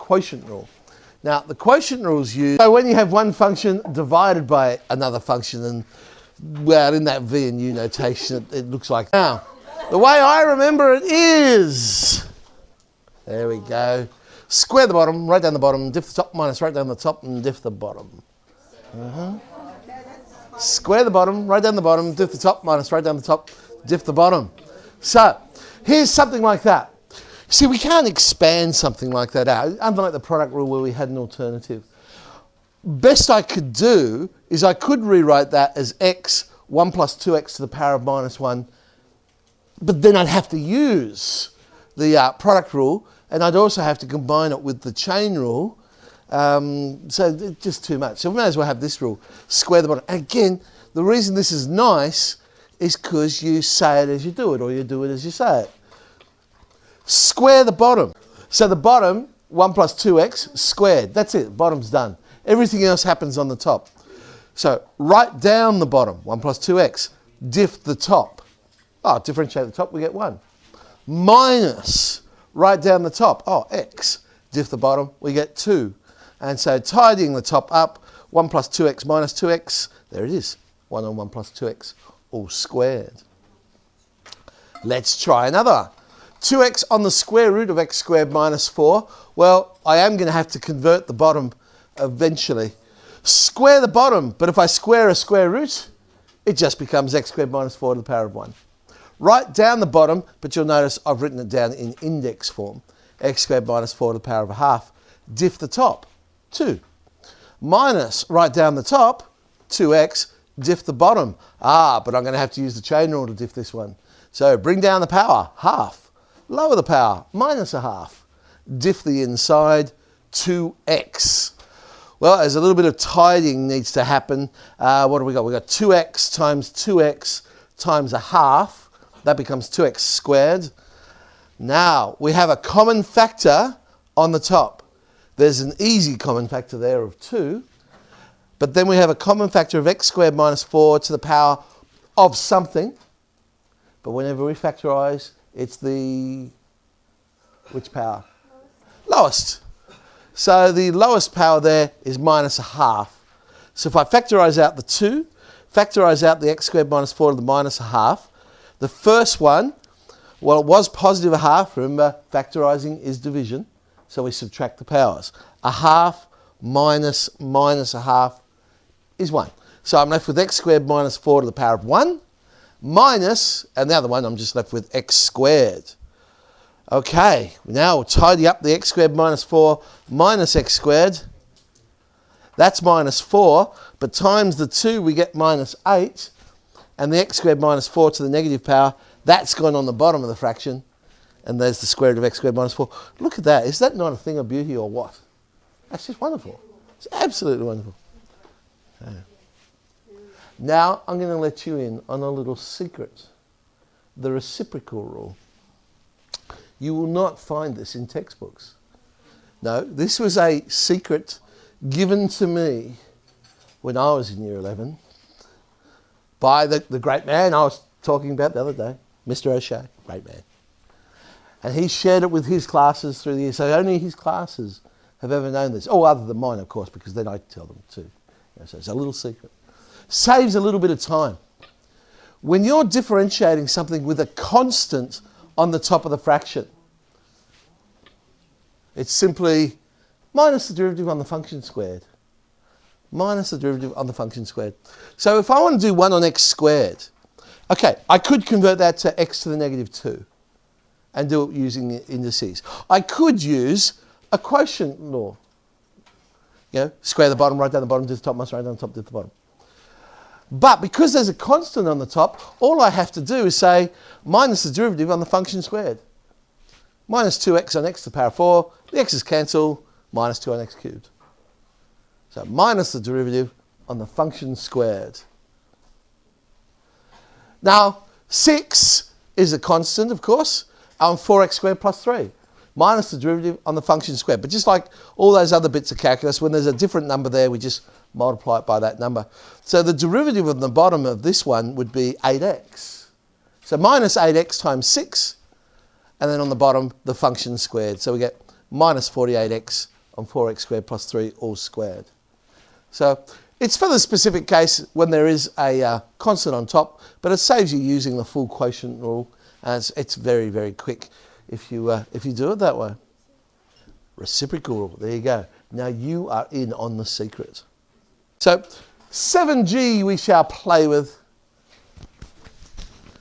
quotient rule. Now, the quotient rule is used so when you have one function divided by another function, and well, in that V and U notation, it looks like. Now, the way I remember it is, there we go, square the bottom, write down the bottom, diff the top, minus write down the top, and diff the bottom. Square the bottom, write down the bottom, diff the top, minus write down the top, diff the bottom. So, here's something like that. See, we can't expand something like that out, unlike the product rule where we had an alternative. Best I could do is I could rewrite that as x, 1 plus 2x to the power of minus 1, but then I'd have to use the product rule, and I'd also have to combine it with the chain rule, so it's just too much. So we may as well have this rule, square the bottom. And again, the reason this is nice is because you say it as you do it, or you do it as you say it. Square the bottom. So the bottom, 1 plus 2x squared. That's it, bottom's done. Everything else happens on the top. So write down the bottom, 1 plus 2x, diff the top. Oh, differentiate the top, we get 1. Minus, write down the top, oh, x, diff the bottom, we get 2. And so tidying the top up, 1 plus 2x minus 2x, there it is, 1 on 1 plus 2x, all squared. Let's try another. 2x on the square root of x squared minus 4. Well, I am going to have to convert the bottom eventually. Square the bottom, but if I square a square root, it just becomes x squared minus 4 to the power of 1. Write down the bottom, but you'll notice I've written it down in index form. X squared minus 4 to the power of a half. Diff the top, 2. Minus, write down the top, 2x, diff the bottom. Ah, but I'm going to have to use the chain rule to diff this one. So bring down the power, half. Lower the power, minus a half. Diff the inside, 2x. Well, there's a little bit of tidying needs to happen. What do we got? We've got 2x times a half. That becomes 2x squared. Now, we have a common factor on the top. There's an easy common factor there of 2. But then we have a common factor of x squared minus 4 to the power of something. But whenever we factorise, it's the, which power? Lowest. So the lowest power there is minus a half. So if I factorise out the 2, factorise out the x squared minus 4 to the minus a half, the first one, well, it was positive a half. Remember, factorising is division. So we subtract the powers. A half minus a half is 1. So I'm left with x squared minus 4 to the power of 1. Minus, and the other one I'm just left with x squared. Okay, now we'll tidy up the x squared minus 4 minus x squared. That's minus 4, but times the 2 we get minus 8. And the x squared minus 4 to the negative power, that's gone on the bottom of the fraction. And there's the square root of x squared minus 4. Look at that, is that not a thing of beauty or what? That's just wonderful. It's absolutely wonderful. Okay. Now I'm going to let you in on a little secret. The reciprocal rule. You will not find this in textbooks. No, this was a secret given to me when I was in year 11 by the great man I was talking about the other day, Mr. O'Shea, great man. And he shared it with his classes through the years. So only his classes have ever known this. Oh, other than mine, of course, because then I tell them too. So it's a little secret. Saves a little bit of time. When you're differentiating something with a constant on the top of the fraction, it's simply minus the derivative on the function squared. Minus the derivative on the function squared. So if I want to do 1 on x squared, okay, I could convert that to x to the negative 2 and do it using indices. I could use a quotient law. You know, square the bottom, write down the bottom, do the top, must write down the top, do the bottom. But because there's a constant on the top, all I have to do is say minus the derivative on the function squared. Minus 2x on x to the power of 4, the x's cancel, minus 2 on x cubed. So minus the derivative on the function squared. Now, 6 is a constant, of course, on 4x squared plus 3. Minus the derivative on the function squared. But just like all those other bits of calculus, when there's a different number there, we just multiply it by that number. So the derivative on the bottom of this one would be 8x. So minus 8x times 6, and then on the bottom, the function squared. So we get minus 48x on 4x squared plus 3 all squared. So it's for the specific case when there is a constant on top, but it saves you using the full quotient rule, as it's very, very quick if you do it that way. Reciprocal rule, there you go. Now you are in on the secret. So 7G we shall play with